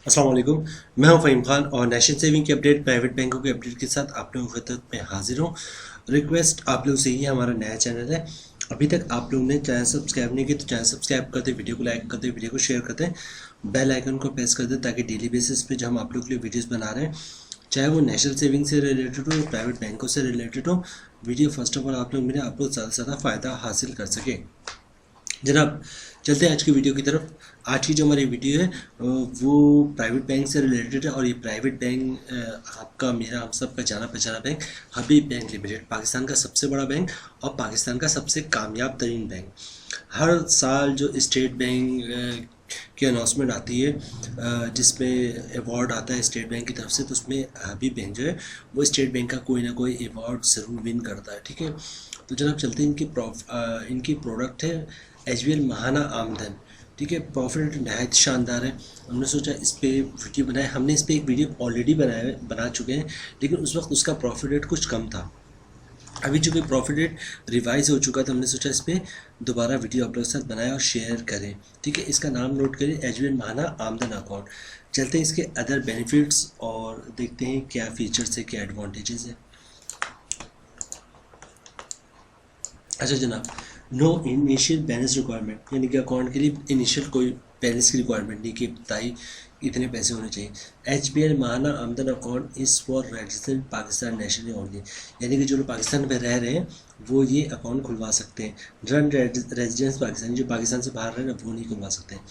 अस्सलाम वालेकुम। मैं हूं फ़हीम खान और नेशनल सेविंग की अपडेट, प्राइवेट बैंकों की अपडेट के साथ आप लोगों की खिदमत में हाजिर हूं। रिक्वेस्ट आप लोगों से ही, हमारा नया चैनल है, अभी तक आप लोगों ने चैनल सब्सक्राइब नहीं किया तो चैनल सब्सक्राइब कर दें, वीडियो को लाइक कर दें, वीडियो को शेयर कर दें, बेल आइकन को प्रेस कर दें ताकि डेली बेसिस पे जो हम आप लोगों के लिए वीडियोज़ बना रहे हैं, चाहे वो नेशनल सेविंग से रिलेटेड हो या प्राइवेट बैंकों से रिलेटेड हो, वीडियो फर्स्ट ऑफ ऑल आप लोग ज़्यादा से ज़्यादा फ़ायदा हासिल कर सकें। जनाब, चलते हैं आज की वीडियो की तरफ। आज की जो हमारी वीडियो है वो प्राइवेट बैंक से रिलेटेड है और ये प्राइवेट बैंक आपका, मेरा, हम सब का जाना पहचाना बैंक हबीब बैंक लिमिटेड, पाकिस्तान का सबसे बड़ा बैंक और पाकिस्तान का सबसे कामयाब तरीन बैंक। हर साल जो स्टेट बैंक की अनाउंसमेंट आती है जिसमें अवार्ड आता है स्टेट बैंक की तरफ से, तो उसमें हबीब बैंक जो है वो स्टेट बैंक का कोई ना कोई अवार्ड ज़रूर विन करता है। ठीक है, तो जनाब चलते हैं। इनकी प्रोडक्ट है एचबीएल महाना आमदन। ठीक है, प्रॉफिट नहायत शानदार है। हमने सोचा इस पर वीडियो बनाए, हमने इस पर एक वीडियो ऑलरेडी बना चुके हैं, लेकिन उस वक्त उसका प्रॉफिट रेट कुछ कम था। अभी चूँकि प्रॉफिट रेट रिवाइज हो चुका था, हमने सोचा इस पर दोबारा वीडियो आप लोगों के साथ बनाए और शेयर करें। ठीक है, इसका नाम नोट करें, एचबीएल महाना आमदन अकाउंट। चलते हैं इसके अदर बेनिफिट्स और देखते हैं क्या फीचर्स है, क्या एडवांटेजेस है। अच्छा जनाब, नो इनिशियल बैलेंस रिक्वायरमेंट, यानी कि अकाउंट के लिए इनिशियल कोई बैलेंस की रिक्वायरमेंट नहीं कि बताइए इतने पैसे होने चाहिए। एच बी एल महाना आमदन account is for resident Pakistan nationally only, यानी कि जो लोग पाकिस्तान में रह रहे हैं वो ये अकाउंट खुलवा सकते हैं। रन रेजिडेंस पाकिस्तान, जो पाकिस्तान से बाहर रहे हैं वो नहीं खुलवा सकते हैं।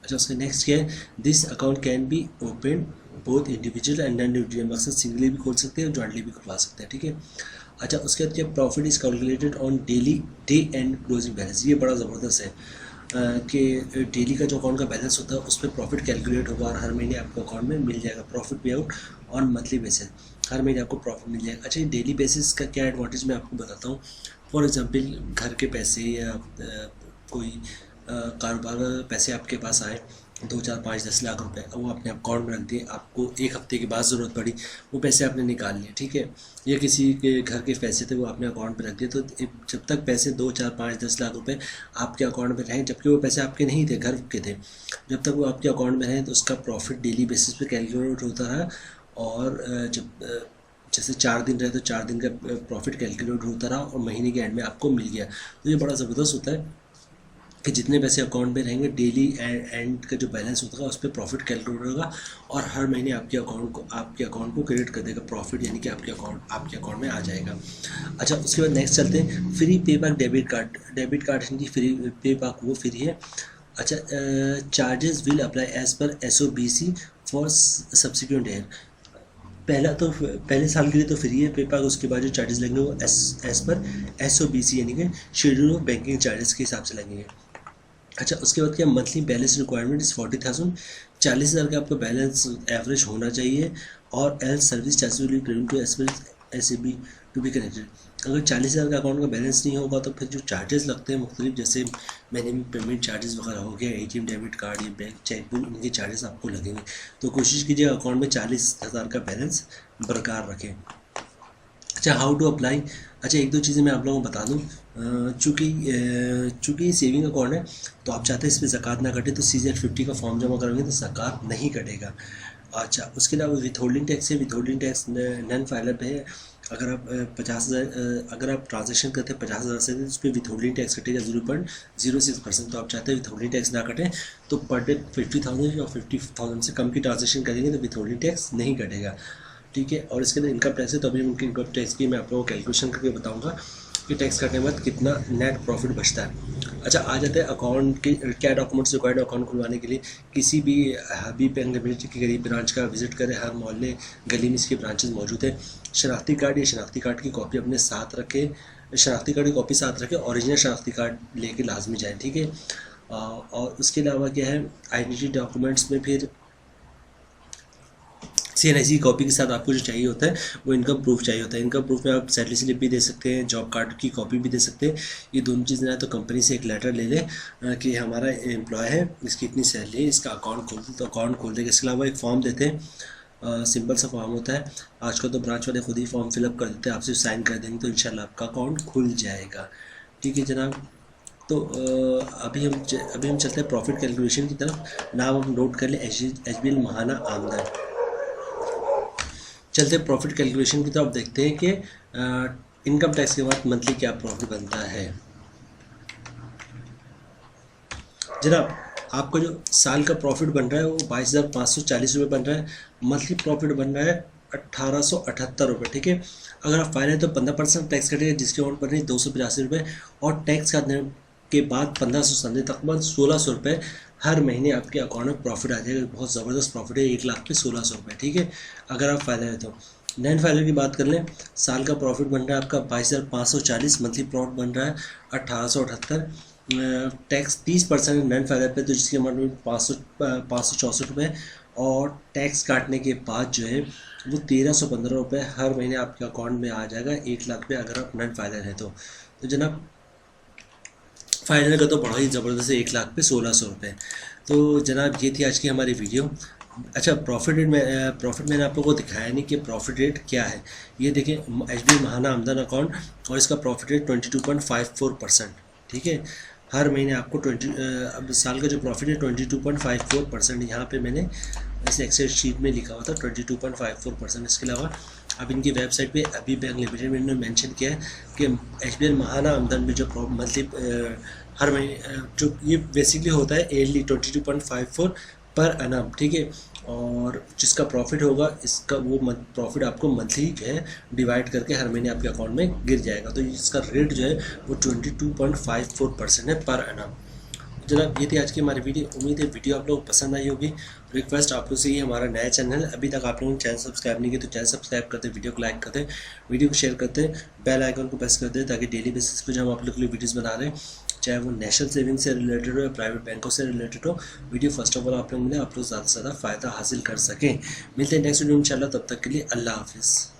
अच्छा, उसका नेक्स्ट क्या है, this account can be open both individual and non individual, मकसद सिंगली भी खोल सकते हैं और जॉइंटली भी खुलवा सकते हैं। ठीक है, अच्छा उसके बाद क्या, profit is calculated on daily day and closing balance. ये बड़ा ज़बरदस्त है कि डेली का जो अकाउंट का बैलेंस होता है उस पर प्रॉफिट कैलकुलेट होगा और हर महीने आपको अकाउंट में मिल जाएगा प्रॉफिट पे आउट ऑन मंथली बेसिस। हर महीने आपको प्रॉफिट मिल जाएगा। अच्छा, ये डेली बेसिस का क्या एडवांटेज मैं आपको बताता हूँ। फॉर एग्जांपल, घर के पैसे या कोई कारोबार पैसे आपके पास आए, 2 4 5 10 लाख रुपए, वो अपने अकाउंट में रख दिए, आपको एक हफ्ते के बाद ज़रूरत पड़ी, वो पैसे आपने निकाल लिए। ठीक है, ये किसी के घर के पैसे थे वो अपने अकाउंट में रख दिए, तो जब तक पैसे 2 4 5 10 लाख रुपए आपके अकाउंट में रहें, जबकि वो पैसे आपके नहीं थे, घर के थे, जब तक वो आपके अकाउंट में रहें तो उसका प्रॉफिट डेली बेसिस पे कैलकुलेट होता है। और जब जैसे 4 दिन रहे तो 4 दिन का प्रॉफिट कैलकुलेट होता रहा और महीने के एंड में आपको मिल गया। तो ये बड़ा ज़बरदस्त होता है कि जितने पैसे अकाउंट में रहेंगे, डेली एंड का जो बैलेंस होगा उस पर प्रॉफिट कैलकुलेट होगा और हर महीने आपके अकाउंट को क्रेडिट कर देगा प्रॉफिट, यानी कि आपके अकाउंट में आ जाएगा। अच्छा, उसके बाद नेक्स्ट चलते हैं, फ्री पे बैक डेबिट कार्ड यानी कि फ्री पे बैक वो फ्री है। अच्छा, charges will apply as per SOBC for subsequent year. पहले साल के लिए तो फ्री है पेपाल, उसके बाद जो चार्जेस लगेंगे वो एज पर SOBC यानी कि शेड्यूल ऑफ बैंकिंग चार्जेस के हिसाब से लगेंगे। अच्छा, उसके बाद क्या, मंथली बैलेंस रिक्वायरमेंट इज़ 40,000, 40,000 का आपका बैलेंस एवरेज होना चाहिए। और all service charges will be credit to SAB to be connected. अगर 40,000 का अकाउंट का बैलेंस नहीं होगा तो फिर जो चार्जेस लगते हैं मुख्तलिफ, जैसे मिनिमम पेमेंट चार्जेस वगैरह हो गया, ATM डेबिट कार्ड या बैंक चेकबुक, इनके चार्जेस आपको लगेंगे। तो कोशिश कीजिए अकाउंट में 40,000 का बैलेंस बरकरार रखें। अच्छा, हाउ टू अप्लाई। अच्छा, एक दो चीज़ें मैं आप लोगों को बता दूं। चूँकि सेविंग अकाउंट है तो आप चाहते हैं इस पर ज़कात ना कटे, तो CZ50 का फॉर्म जमा करोगे तो ज़कात नहीं कटेगा। अच्छा, उसके अलावा विथ होल्डिंग टैक्स है, विथ होल्डिंग टैक्स नॉन फाइलेबल है। अगर आप 50,000 अगर आप ट्रांजेक्शन करते हैं 50,000 से तो उस पर विथ होल्डिंग टैक्स कटेगा 0.06%। तो आप चाहते हैं विथ होल्डिंग टैक्स ना कटे, तो पर डे 50,000 या 50,000 से कम की ट्रांजेक्शन करेंगे तो विथ होल्डिंग टैक्स नहीं कटेगा। ठीक है, और इसके अंदर इनकम टैक्स है, तो अभी उनके इनकम टैक्स की मैं आप लोगों को कैलकुलेशन करके बताऊंगा कि टैक्स काटने के बाद कितना नेट प्रॉफिट बचता है। अच्छा, आ जाते हैं अकाउंट के क्या डॉक्यूमेंट्स रिक्वायर्ड अकाउंट खुलवाने के लिए। किसी भी हबीब बैंक लिमिटेड के करीब ब्रांच का विजिट करें, हर मोहल्ले गली में इसके ब्रांचेस मौजूद हैं। शनाख्ती कार्ड या शनाख्ती कार्ड की कॉपी अपने साथ रखें, शनाख्ती कार्ड की कॉपी साथ रखें, ओरिजिनल शनाख्ती कार्ड लेके लाजमी जाएँ। ठीक है, और उसके अलावा क्या है, आइडेंटिटी डॉक्यूमेंट्स में फिर CNIC कॉपी के साथ आपको जो चाहिए होता है वो इनकम प्रूफ चाहिए होता है। इनकम प्रूफ में आप सैलरी स्लिप भी दे सकते हैं, जॉब कार्ड की कॉपी भी दे सकते हैं। ये दोनों चीज़ें ना, तो कंपनी से एक लेटर ले लें कि हमारा एम्प्लॉय है, इसकी इतनी सैलरी है, इसका अकाउंट खोल दे, तो अकाउंट खोल देगा। इसके अलावा एक फॉर्म देते हैं, सिंपल सा फॉर्म होता है, आजकल तो ब्रांच वाले खुद ही फॉर्म फिलअप कर देते हैं, आपसे साइन कर देंगे तो इंशाल्लाह आपका अकाउंट खुल जाएगा। ठीक है जनाब, तो अभी हम चलते हैं प्रॉफिट कैलकुलेशन की तरफ। नाम हम नोट कर लें, HBL महाना आमदन। चलते हैं प्रॉफिट कैलकुलेशन की तरफ, देखते हैं कि इनकम टैक्स के बाद मंथली क्या प्रॉफिट बनता है। जनाब, आपका जो साल का प्रॉफिट बन रहा है वो 22,540 रुपये बन रहा है। मंथली प्रॉफिट बन रहा है 1,878 रुपये। ठीक है, अगर आप फाइल है तो 15% टैक्स कटेगा, जिसकी अमाउंट बन रही है 285 रुपये, और टैक्स काटने के बाद 1570 तक बाद 1600 रुपये हर महीने आपके अकाउंट में प्रॉफिट आ जाएगा। बहुत ज़बरदस्त प्रॉफिट है, 1 लाख पे 1600 रुपये। ठीक है, अगर आप फाइल है तो। नॉन फाइलर की बात कर लें, साल का प्रॉफिट बन रहा है आपका 22,540, मंथली प्रॉफिट बन रहा है 1,878, टैक्स 30% नॉन फाइलर पे, तो जिसकी अमाउंट में 564 रुपये, और टैक्स काटने के बाद जो है वो 1,315 रुपये हर महीने आपके अकाउंट में आ जाएगा 1 लाख पे, अगर आप नॉन फाइलर है तो। जनाब, फाइनल का तो बड़ा ही ज़बरदस्त है, 1 लाख पे 1600 रुपये। तो जनाब, ये थी आज की हमारी वीडियो। अच्छा, प्रॉफिट मैंने आप लोगों को दिखाया नहीं कि प्रॉफिट रेट क्या है। ये देखें, HBL महाना आमदन अकाउंट, और इसका प्रॉफिट रेट 22.54%। ठीक है, हर महीने आपको अब साल का जो प्रॉफिट है 22.54%। यहाँ पे मैंने ऐसे एक्सेल शीट में लिखा हुआ था 22.54%। इसके अलावा अब इनकी वेबसाइट पे अभी बैंक लिमिटेड में इन्होंने मेंशन किया है कि HBL महाना आमदन में जो मंथली हर महीने जो ये बेसिकली होता है ईयरली 22.54 पर एनम। ठीक है, और जिसका प्रॉफिट होगा इसका वो प्रॉफिट आपको मंथली जो है डिवाइड करके हर महीने आपके अकाउंट में गिर जाएगा। तो इसका रेट जो है वो 22.54% है पर एनम। जनाब, ये थी आज की हमारी वीडियो। उम्मीद है वीडियो आप लोगों को पसंद आई होगी। रिक्वेस्ट आप लोग से ये हमारा नया चैनल है, अभी तक आप लोगों ने चैनल सब्सक्राइब नहीं किया तो चैनल सब्सक्राइब करते, वीडियो को लाइक करते, वीडियो को शेयर करते, बेल आइकन को प्रेस करते, ताकि डेली बेसिस पे जो हम आप लोग के लिए वीडियोज़ बना रहे हैं, चाहे वो नेशनल सेविंग से रिलेटेड हो या प्राइवेट बैंकों से रिलेटेड हो, वीडियो फर्स्ट ऑफ ऑल आप लोग मिले, आप लोग ज़्यादा से ज़्यादा फ़ायदा हासिल कर सकें। मिलते हैं नेक्स्ट वीडियो इंशाल्लाह, तब तक के लिए अल्लाह हाफिज़।